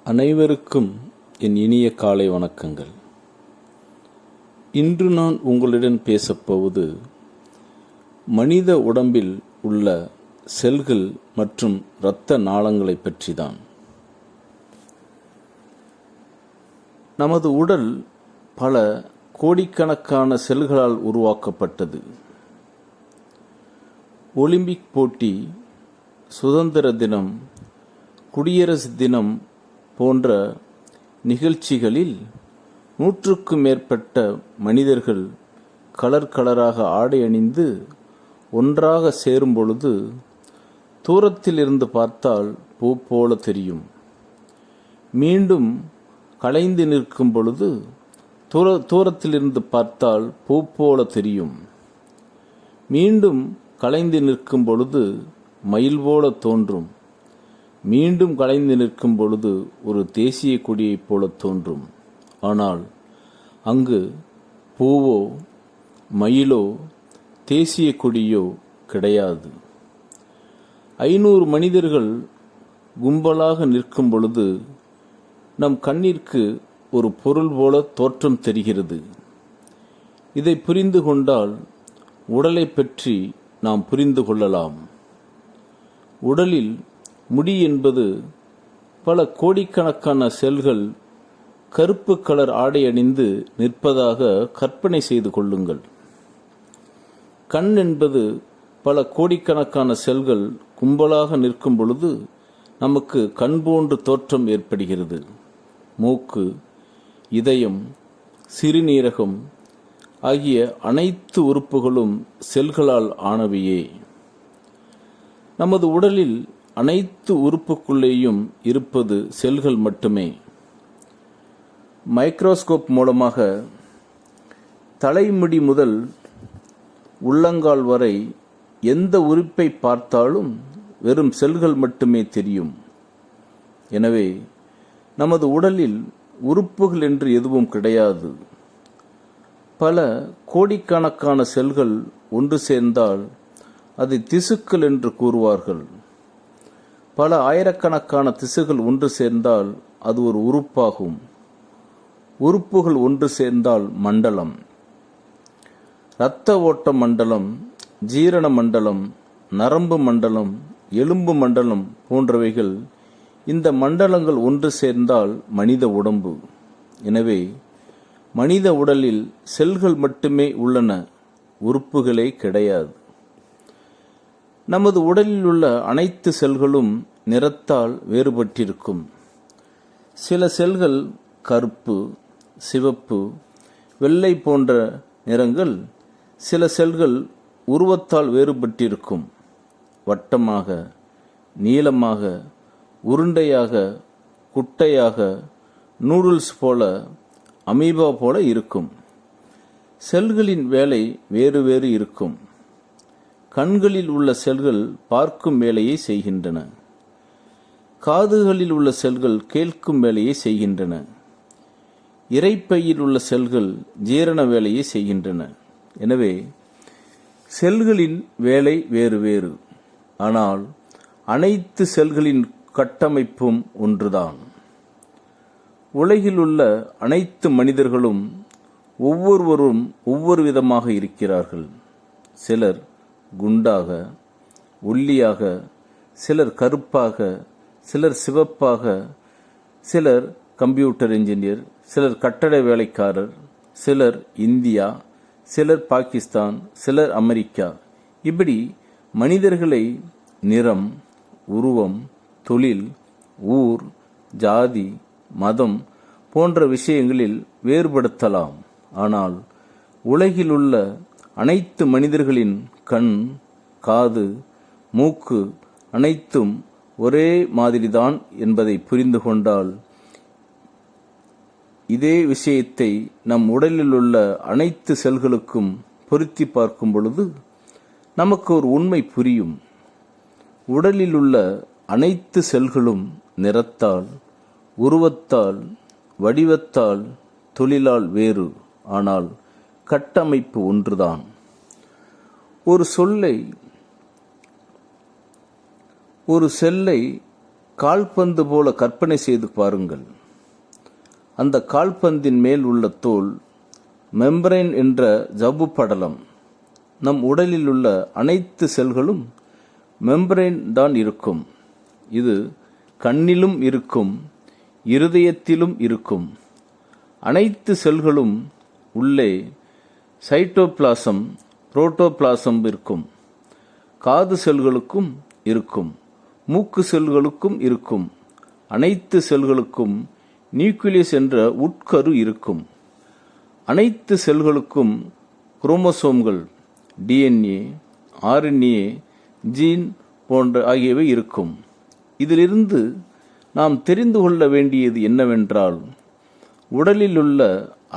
அனைவருக்கும் என் இனிய காலை வணக்கங்கள். இன்று நான் உங்களுடன் பேசப்போவது மனித உடம்பில் உள்ள செல்கள் மற்றும் இரத்த நாளங்களை பற்றிதான். நமது உடல் பல கோடிக்கணக்கான செல்களால் உருவாக்கப்பட்டது. ஒலிம்பிக் போட்டி, சுதந்திர தினம், குடியரசு தினம் போன்ற நிகழ்ச்சிகளில் 100க்கும் மேற்பட்ட மனிதர்கள் கலர் கலராக ஆடை அணிந்து ஒன்றாக சேரும் பொழுது தூரத்தில் இருந்து பார்த்தால் பூ போல தெரியும். மீண்டும் கலைந்து நிற்கும் பொழுது தூரத்தில் இருந்து பார்த்தால் பூ போல தெரியும். மீண்டும் கலைந்து நிற்கும் பொழுது மயில் போல தோன்றும். மீண்டும் கலைந்து நிற்கும் பொழுது ஒரு தேசிய கொடியைப் போல தோன்றும். ஆனால் அங்கு பூவோ மயிலோ தேசிய கொடியோ கிடையாது. 500 மனிதர்கள் கும்பலாக நிற்கும் பொழுது நம் கண்ணிற்கு ஒரு பொருள் போல தோற்றம் தெரிகிறது. இதை புரிந்து கொண்டால் உடலை பற்றி நாம் புரிந்து கொள்ளலாம். உடலில் முடி என்பது பல கோடிக்கணக்கான செல்கள் கருப்பு கலர் ஆடை அணிந்து நிற்பதாக கற்பனை செய்து கொள்ளுங்கள். கண் என்பது பல கோடிக்கணக்கான செல்கள் கும்பலாக நிற்கும் பொழுது நமக்கு கண் போன்று தோற்றம் ஏற்படுகிறது. மூக்கு, இதயம், சிறுநீரகம் ஆகிய அனைத்து உறுப்புகளும் செல்களால் ஆனவையே. நமது உடலில் அனைத்து உறுப்புக்குள்ளேயும் இருப்பது செல்கள் மட்டுமே. மைக்ரோஸ்கோப் மூலமாக தலைமுடி முதல் உள்ளங்கால் வரை எந்த உறுப்பை பார்த்தாலும் வெறும் செல்கள் மட்டுமே தெரியும். எனவே நமது உடலில் உறுப்புகள் என்று எதுவும் கிடையாது. பல கோடிக்கணக்கான செல்கள் ஒன்று சேர்ந்தால் அதை திசுக்கள் என்று கூறுவார்கள். பல ஆயிரக்கணக்கான திசுகள் ஒன்று சேர்ந்தால் அது ஒரு உறுப்பாகும். உறுப்புகள் ஒன்று சேர்ந்தால் மண்டலம். இரத்த ஓட்ட மண்டலம், ஜீரண மண்டலம், நரம்பு மண்டலம், எலும்பு மண்டலம் போன்றவைகள். இந்த மண்டலங்கள் ஒன்று சேர்ந்தால் மனித உடம்பு. எனவே மனித உடலில் செல்கள் மட்டுமே உள்ளன, உறுப்புகளே கிடையாது. நமது உடலில் உள்ள அனைத்து செல்களும் நிறத்தால் வேறுபட்டிருக்கும். சில செல்கள் கருப்பு, சிவப்பு, வெள்ளை போன்ற நிறங்கள். சில செல்கள் உருவத்தால் வேறுபட்டிருக்கும். வட்டமாக, நீளமாக, உருண்டையாக, குட்டையாக, நூடுல்ஸ் போல, அமீபா போல இருக்கும். செல்களின் வேலை வேறு வேறு இருக்கும். கண்களில் உள்ள செல்கள் பார்க்கும் வேலையை செய்கின்றன. காதுகளில் உள்ள செல்கள் கேட்கும் வேலையை செய்கின்றன. இரைப்பையில் உள்ள செல்கள் ஜீரண வேலையை செய்கின்றன. எனவே செல்களின் வேலை வேறு வேறு. ஆனால் அனைத்து செல்களின் கட்டமைப்பும் ஒன்றுதான். உலகில் உள்ள அனைத்து மனிதர்களும் ஒவ்வொருவரும் ஒவ்வொரு விதமாக இருக்கிறார்கள். சிலர் குண்டாக, ஒல்லியாக, சிலர் கருப்பாக, சிலர் சிவப்பாக, சிலர் கம்ப்யூட்டர் இன்ஜினியர், சிலர் கட்டட வேலைக்காரர், சிலர் இந்தியா, சிலர் பாகிஸ்தான், சிலர் அமெரிக்கா. இப்படி மனிதர்களை நிறம், உருவம், தொழில், ஊர், ஜாதி, மதம் போன்ற விஷயங்களில் வேறுபடுத்தலாம். ஆனால் உலகில் உள்ள அனைத்து மனிதர்களின் கண், காது, மூக்கு அனைத்தும் ஒரே மாதிரிதான் என்பதை புரிந்து கொண்டால் இதே விஷயத்தை நம் உடலில் உள்ள அனைத்து செல்களுக்கும் பொருத்தி பார்க்கும் பொழுது நமக்கு ஒரு உண்மை புரியும். உடலில் உள்ள அனைத்து செல்களும் நிறத்தால், உருவத்தால், வடிவத்தால், தொழிலால் வேறு. ஆனால் கட்டமைப்பு ஒன்றுதான். ஒரு செல்லை கால்பந்து போல கற்பனை செய்து பாருங்கள். அந்த கால்பந்தின் மேல் உள்ள தோல் மெம்பரைன் என்ற ஜவ்வு படலம். நம் உடலில் உள்ள அனைத்து செல்களும் மெம்பரைன் தான் இருக்கும். இது கண்ணிலும் இருக்கும், இருதயத்திலும் இருக்கும். அனைத்து செல்களும் உள்ளே சைட்டோபிளாசம், புரோட்டோபிளாசம் இருக்கும். காது செல்களுக்கும் இருக்கும், மூக்கு செல்களுக்கும் இருக்கும். அனைத்து செல்களுக்கும் நியூக்ளியஸ் என்ற உட்கரு இருக்கும். அனைத்து செல்களுக்கும் குரோமோசோம்கள், டிஎன்ஏ, ஆர்என்ஏ, ஜீன் போன்ற ஆகியவை இருக்கும். இதிலிருந்து நாம் தெரிந்து கொள்ள வேண்டியது என்னவென்றால், உடலில் உள்ள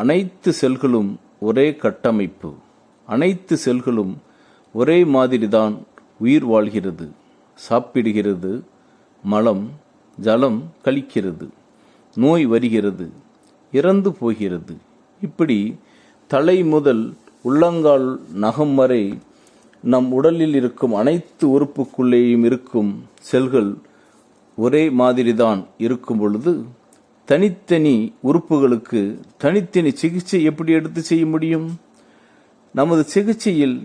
அனைத்து செல்களும் ஒரே கட்டமைப்பு. அனைத்து செல்களும் ஒரே மாதிரிதான் உயிர் வாழ்கிறது, சாப்பிடுகிறது, மலம் ஜலம் கழிக்கிறது, நோய் வருகிறது, இறந்து போகிறது. இப்படி தலை முதல் உள்ளங்கால் நகம் வரை நம் உடலில் இருக்கும் அனைத்து உறுப்புக்குள்ளேயும் இருக்கும் செல்கள் ஒரே மாதிரிதான் இருக்கும் பொழுது, தனித்தனி உறுப்புகளுக்கு தனித்தனி சிகிச்சை எப்படி எடுத்து செய்ய முடியும்? நமது சிகிச்சையில்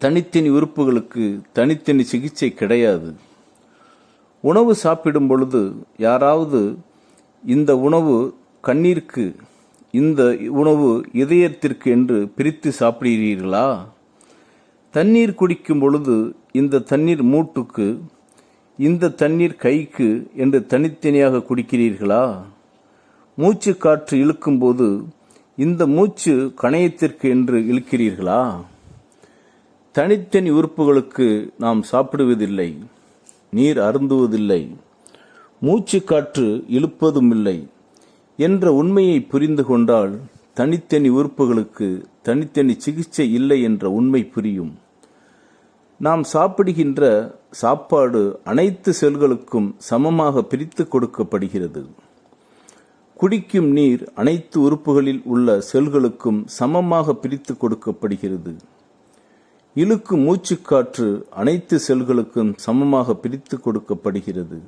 தனித்தனி உறுப்புகளுக்கு தனித்தனி சிகிச்சை கிடையாது. உணவு சாப்பிடும் பொழுது யாராவது இந்த உணவு கண்ணீருக்கு, இந்த உணவு இதயத்திற்கு என்று பிரித்து சாப்பிடுகிறீர்களா? தண்ணீர் குடிக்கும் பொழுது இந்த தண்ணீர் மூட்டுக்கு, இந்த தண்ணீர் கைக்கு என்று தனித்தனியாக குடிக்கிறீர்களா? மூச்சு காற்று இழுக்கும்போது இந்த மூச்சு கணையத்திற்கு என்று இழுக்கிறீர்களா? தனித்தனி உறுப்புகளுக்கு நாம் சாப்பிடுவதில்லை, நீர் அருந்துவதில்லை, மூச்சு காற்று இழுப்பதும் இல்லை என்ற உண்மையை புரிந்து கொண்டால் தனித்தனி உறுப்புகளுக்கு தனித்தனி சிகிச்சை இல்லை என்ற உண்மை புரியும். நாம் சாப்பிடுகின்ற சாப்பாடு அனைத்து செல்களுக்கும் சமமாக பிரித்து கொடுக்கப்படுகிறது. குடிக்கும் நீர் அனைத்து உறுப்புகளில் உள்ள செல்களுக்கும் சமமாக பிரித்து கொடுக்கப்படுகிறது. இழுக்கும் மூச்சுக்காற்று அனைத்து செல்களுக்கும் சமமாக பிரித்து கொடுக்கப்படுகிறது.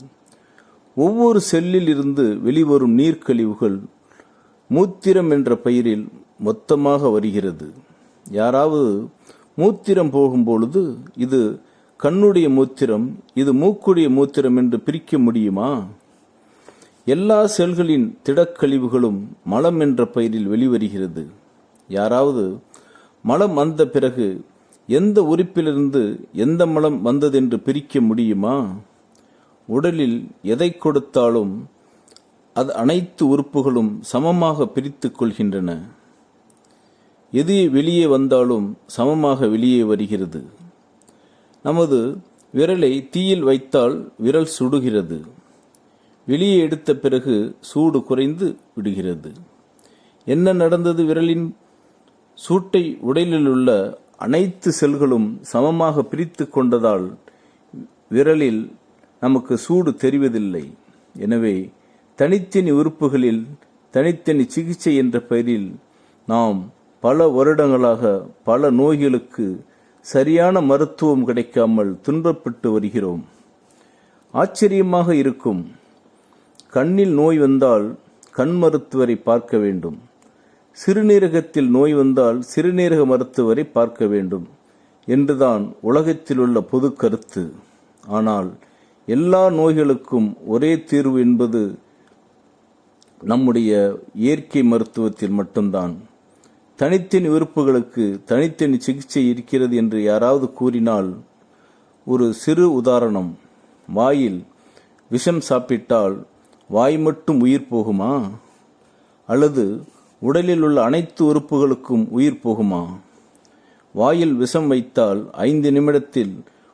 ஒவ்வொரு செல்லில் இருந்து வெளிவரும் நீர்க்கழிவுகள் மூத்திரம் என்ற பெயரில் மொத்தமாக வருகிறது. யாராவது மூத்திரம் போகும்பொழுது இது கண்ணுடைய மூத்திரம், இது மூக்குடைய மூத்திரம் என்று பிரிக்க முடியுமா? எல்லா செல்களின் திடக்கழிவுகளும் மலம் என்ற பெயரில் வெளிவருகிறது. யாராவது மலம் வந்த பிறகு எந்த உறுப்பிலிருந்து எந்த மலம் வந்ததென்று பிரிக்க முடியுமா? உடலில் எதை கொடுத்தாலும் அது அனைத்து உறுப்புகளும் சமமாக பிரித்துக் கொள்கின்றன. எது வெளியே வந்தாலும் சமமாக வெளியே வருகிறது. நமது விரலை தீயில் வைத்தால் விரல் சுடுகிறது. வெளியே எடுத்த பிறகு சூடு குறைந்து விடுகிறது. என்ன நடந்தது? விரலின் சூட்டை உடலில் உள்ள அனைத்து செல்களும் சமமாக பிரித்து கொண்டதால் விரலில் நமக்கு சூடு தெரிவதில்லை. எனவே தனித்தனி உறுப்புகளில் தனித்தனி சிகிச்சை என்ற பெயரில் நாம் பல வருடங்களாக பல நோய்களுக்கு சரியான மருத்துவம் கிடைக்காமல் துன்பப்பட்டு வருகிறோம். ஆச்சரியமாக இருக்கும். கண்ணில் நோய் வந்தால் கண் மருத்துவரை பார்க்க வேண்டும், சிறுநீரகத்தில் நோய் வந்தால் சிறுநீரக மருத்துவரை பார்க்க வேண்டும் என்றுதான் உலகத்தில் உள்ள பொது கருத்து. ஆனால் எல்லா நோய்களுக்கும் ஒரே தீர்வு என்பது நம்முடைய இயற்கை மருத்துவத்தில் மட்டும்தான். தனித்தனி உறுப்புகளுக்கு தனித்தனி சிகிச்சை இருக்கிறது என்று யாராவது கூறினால், ஒரு சிறு உதாரணம். வாயில் விஷம் சாப்பிட்டால் வாய் மட்டும் உயிர் போகுமா? அல்லது உடலில் உள்ள அனைத்து உறுப்புகளுக்கும் உயிர் போகுமா? வாயில் விஷம் வைத்தால் 5 நிமிடத்தில்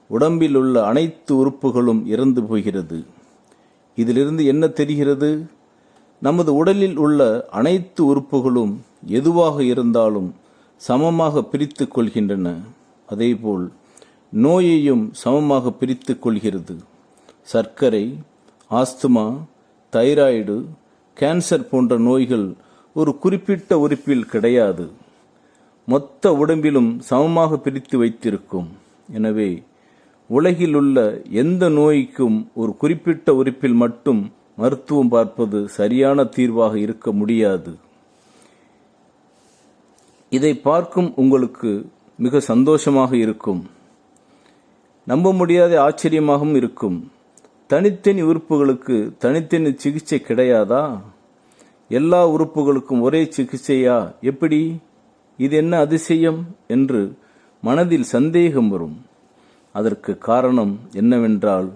உடம்பில் உள்ள அனைத்து உறுப்புகளும் இறந்து போகிறது. இதிலிருந்து என்ன தெரிகிறது? நமது உடலில் உள்ள அனைத்து உறுப்புகளும் எதுவாக இருந்தாலும் சமமாக பிரித்து கொள்கின்றன. அதேபோல் நோயையும் சமமாக பிரித்து கொள்கிறது. சர்க்கரை, ஆஸ்துமா, தைராய்டு, கேன்சர் போன்ற நோய்கள் ஒரு குறிப்பிட்ட உறுப்பில் கிடையாது, மொத்த உடம்பிலும் சமமாக பிரித்து வைத்திருக்கும். எனவே உலகில் உள்ள எந்த நோய்க்கும் ஒரு குறிப்பிட்ட உறுப்பில் மட்டும் மருத்துவம் பார்ப்பது சரியான தீர்வாக இருக்க முடியாது. இதை பார்க்கும் உங்களுக்கு மிக சந்தோஷமாக இருக்கும், நம்ப முடியாத ஆச்சரியமாகவும் இருக்கும். தனித்தனி உறுப்புகளுக்கு தனித்தனி சிகிச்சை கிடையாதா? எல்லா உறுப்புகளுக்கும் ஒரே சிகிச்சையா? எப்படி? இது என்ன அதிசயம் என்று மனதில் சந்தேகம் வரும். அதற்கு காரணம் என்னவென்றால்,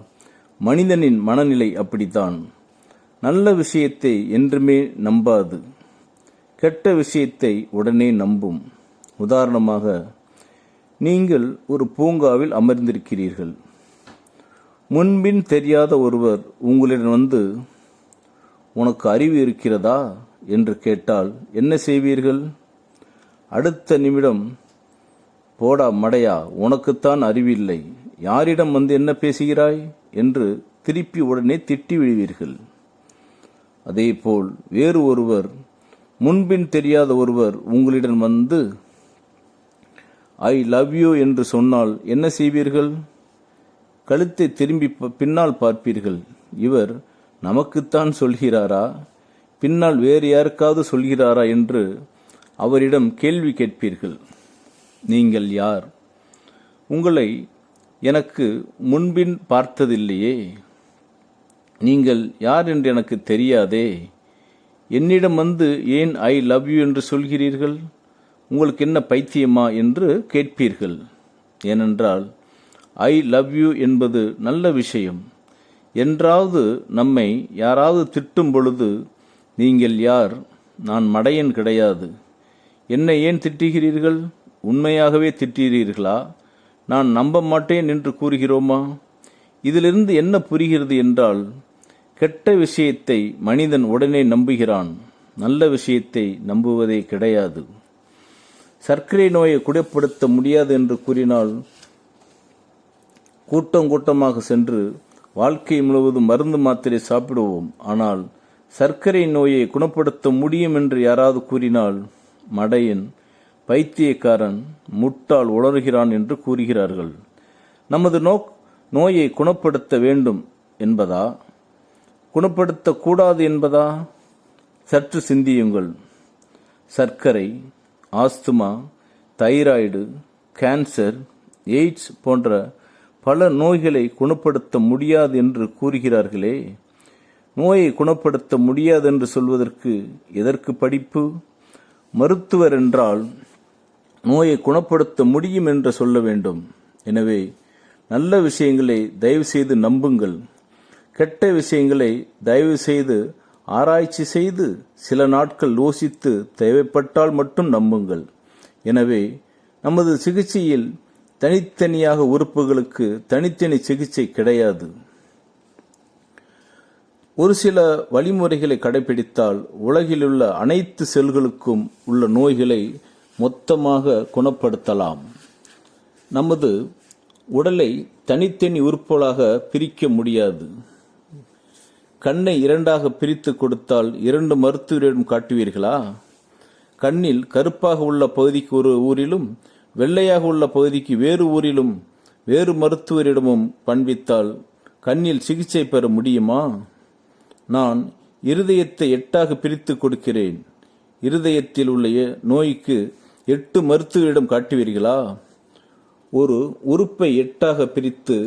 மனிதனின் மனநிலை அப்படித்தான். நல்ல விஷயத்தை என்றுமே நம்பாது, கெட்ட விஷயத்தை உடனே நம்பும். உதாரணமாக, நீங்கள் ஒரு பூங்காவில் அமர்ந்திருக்கிறீர்கள். முன்பின் தெரியாத ஒருவர் உங்களிடம் வந்து, உனக்கு அறிவு இருக்கிறதா என்று கேட்டால் என்ன செய்வீர்கள்? அடுத்த நிமிடம், போடா மடையா, உனக்குத்தான் அறிவில்லை, யாரிடம் வந்து என்ன பேசுகிறாய் என்று திருப்பி உடனே திட்டி விடுவீர்கள். அதேபோல் வேறு ஒருவர், முன்பின் தெரியாத ஒருவர் உங்களிடம் வந்து ஐ லவ் யூ என்று சொன்னால் என்ன செய்வீர்கள்? கழுத்தை திரும்பி பின்னால் பார்ப்பீர்கள். இவர் நமக்குத்தான் சொல்கிறாரா, பின்னால் வேறு யாருக்காவது சொல்கிறாரா என்று அவரிடம் கேள்வி கேட்பீர்கள். நீங்கள் யார்? உங்களை எனக்கு முன்பின் பார்த்ததில்லையே, நீங்கள் யார் என்று எனக்கு தெரியாதே, என்னிடம் வந்து ஏன் ஐ லவ் யூ என்று சொல்கிறீர்கள்? உங்களுக்கு என்ன பைத்தியமா என்று கேட்பீர்கள். ஏனென்றால் ஐ லவ் யூ என்பது நல்ல விஷயம். என்றாவது நம்மை யாராவது திட்டும் பொழுது, நீங்கள் யார், நான் மடையன் கிடையாது, என்னை ஏன் திட்டுகிறீர்கள், உண்மையாகவே திட்டுகிறீர்களா, நான் நம்ப மாட்டேன் என்று கூறுகிறோமா? இதிலிருந்து என்ன புரிகிறது என்றால், கெட்ட விஷயத்தை மனிதன் உடனே நம்புகிறான், நல்ல விஷயத்தை நம்புவதே கிடையாது. சர்க்கரை நோயை குணப்படுத்த முடியாது என்று கூறினால் கூட்டம் கூட்டமாக சென்று வாழ்க்கை முழுவதும் மருந்து மாத்திரை சாப்பிடுவோம். ஆனால் சர்க்கரை நோயை குணப்படுத்த முடியும் என்று யாராவது கூறினால் மடையன், பைத்தியக்காரன், முட்டாள், உளறுகிறான் என்று கூறுகிறார்கள். நமது நோயை குணப்படுத்த வேண்டும் என்பதா, குணப்படுத்தக்கூடாது என்பதா? சற்று சிந்தியுங்கள். சர்க்கரை, ஆஸ்துமா, தைராய்டு, கேன்சர், எய்ட்ஸ் போன்ற பல நோய்களை குணப்படுத்த முடியாது என்று கூறுகிறார்களே, நோயை குணப்படுத்த முடியாது என்று சொல்வதற்கு எதற்கு படிப்பு? மருத்துவர் என்றால் நோயை குணப்படுத்த முடியும் என்று சொல்ல வேண்டும். எனவே நல்ல விஷயங்களை தயவு செய்து நம்புங்கள். கெட்ட விஷயங்களை தயவு செய்து ஆராய்ச்சி செய்து சில நாட்கள் யோசித்து தேவைப்பட்டால் மட்டும் நம்புங்கள். எனவே நமது சிகிச்சையில் தனித்தனியாக உறுப்புகளுக்கு தனித்தனி சிகிச்சை கிடையாது. ஒரு சில வழிமுறைகளை கடைபிடித்தால் உலகிலுள்ள அனைத்து செல்களுக்கும் உள்ள நோய்களை மொத்தமாக குணப்படுத்தலாம். நமது உடலை தனித்தனி உறுப்புகளாக பிரிக்க முடியாது. கண்ணை இரண்டாக பிரித்து கொடுத்தால் இரண்டு மருத்துவரிடம் காட்டுவீர்களா? கண்ணில் கருப்பாக உள்ள பகுதிக்கு ஒரு ஊரிலும் வெள்ளையாக உள்ள பகுதிக்கு வேறு ஊரிலும் வேறு மருத்துவரிடமும் பண்பித்தால் கண்ணில் சிகிச்சை பெற முடியுமா? நான் இருதயத்தை 8ஆக பிரித்து கொடுக்கிறேன். இருதயத்தில் உள்ள நோய்க்கு 8 மருத்துவரிடம் காட்டுவீர்களா? ஒரு உறுப்பை 8ஆக பிரித்து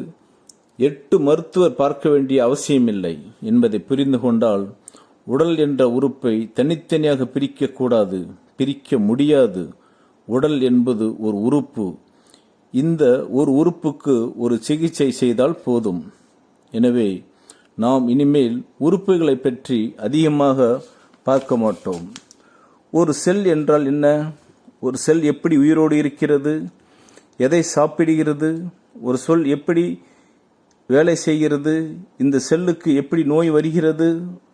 8 மருத்துவர் பார்க்க வேண்டிய அவசியமில்லை என்பதை புரிந்து கொண்டால், உடல் என்ற உறுப்பை தனித்தனியாக பிரிக்கக்கூடாது, பிரிக்க முடியாது. உடல் என்பது ஒரு உறுப்பு. இந்த ஒரு உறுப்புக்கு ஒரு சிகிச்சை செய்தால் போதும். எனவே நாம் இனிமேல் உறுப்புகளை பற்றி அதிகமாக பார்க்க மாட்டோம். ஒரு செல் என்றால் என்ன? ஒரு செல் எப்படி உயிரோடு இருக்கிறது? எதை சாப்பிடுகிறது? ஒரு சொல் எப்படி வேலை செய்கிறது? இந்த செல்லுக்கு எப்படி நோய் வருகிறது?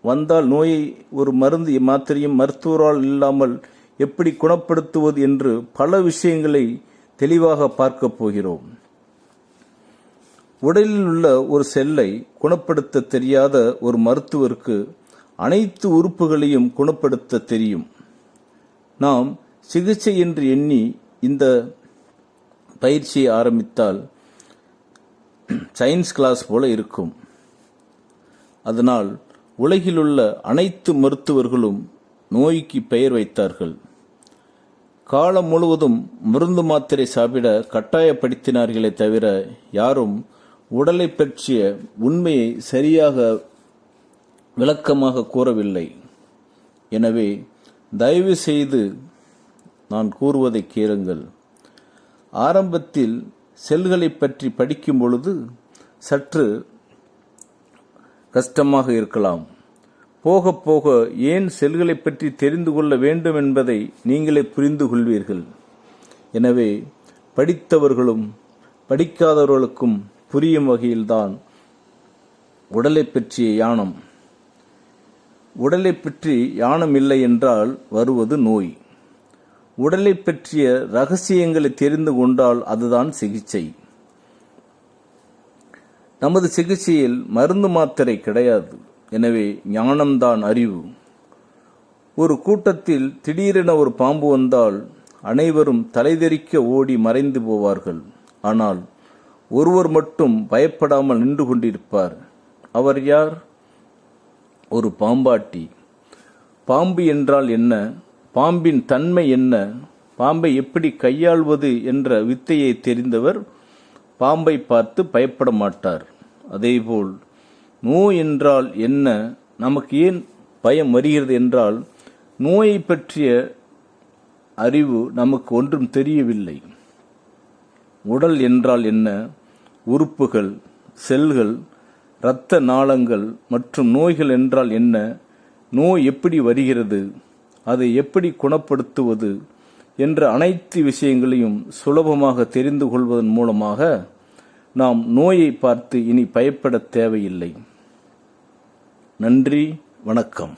வந்தால் நோயை ஒரு மருந்து மாத்திரையும் மருத்துவரால் இல்லாமல் எப்படி குணப்படுத்துவது என்று பல விஷயங்களை தெளிவாக பார்க்க போகிறோம். உடலில் உள்ள ஒரு செல்லை குணப்படுத்த தெரியாத ஒரு மருத்துவருக்கு அனைத்து உறுப்புகளையும் குணப்படுத்த தெரியும். நாம் சிகிச்சை என்று எண்ணி இந்த பயிற்சியை ஆரம்பித்தால் சயின்ஸ் கிளாஸ் போல இருக்கும். அதனால் உலகிலுள்ள அனைத்து மருத்துவர்களும் நோய்க்கு பெயர் வைத்தார்கள். காலம் முழுவதும் மருந்து மாத்திரை சாப்பிட கட்டாயப்படுத்தினார்களே தவிர யாரும் உடலை பற்றிய உண்மையை சரியாக விளக்கமாக கூறவில்லை. எனவே தயவு செய்து நான் கூறுவதை கேளுங்கள். ஆரம்பத்தில் செல்களை பற்றி படிக்கும் பொழுது சற்று கஷ்டமாக இருக்கலாம். போக போக ஏன் செல்களை பற்றி தெரிந்து கொள்ள வேண்டும் என்பதை நீங்களே புரிந்து கொள்வீர்கள். எனவே படித்தவர்களும் படிக்காதவர்களுக்கும் புரியும் வகையில்தான் உடலை பற்றிய ஞானம். உடலை பற்றி ஞானம் இல்லை என்றால் வருவது நோய். உடலை பற்றிய ரகசியங்களை தெரிந்து கொண்டால் அதுதான் சிகிச்சை. நமது சிகிச்சையில் மருந்து மாத்திரை கிடையாது. எனவே ஞானம்தான் அறிவு. ஒரு கூட்டத்தில் திடீரென ஒரு பாம்பு வந்தால் அனைவரும் தலைதெறிக்க ஓடி மறைந்து போவார்கள். ஆனால் ஒருவர் மட்டும் பயப்படாமல் நின்று கொண்டிருப்பார். அவர் யார்? ஒரு பாம்பாட்டி. பாம்பு என்றால் என்ன? பாம்பின் தன்மை என்ன? பாம்பை எப்படி கையாள்வது என்ற வித்தையை தெரிந்தவர் பாம்பை பார்த்து பயப்பட மாட்டார். அதேபோல் நோய் என்றால் என்ன? நமக்கு ஏன் பயம் வருகிறது என்றால் நோயை பற்றிய அறிவு நமக்கு ஒன்றும் தெரியவில்லை. உடல் என்றால் என்ன? உறுப்புகள், செல்கள், இரத்த நாளங்கள் மற்றும் நோய்கள் என்றால் என்ன? நோய் எப்படி வருகிறது? அதை எப்படி குணப்படுத்துவது என்ற அனைத்து விஷயங்களையும் சுலபமாக தெரிந்து கொள்வதன் மூலமாக நாம் நோயை பார்த்து இனி பயப்பட தேவையில்லை. நன்றி, வணக்கம்.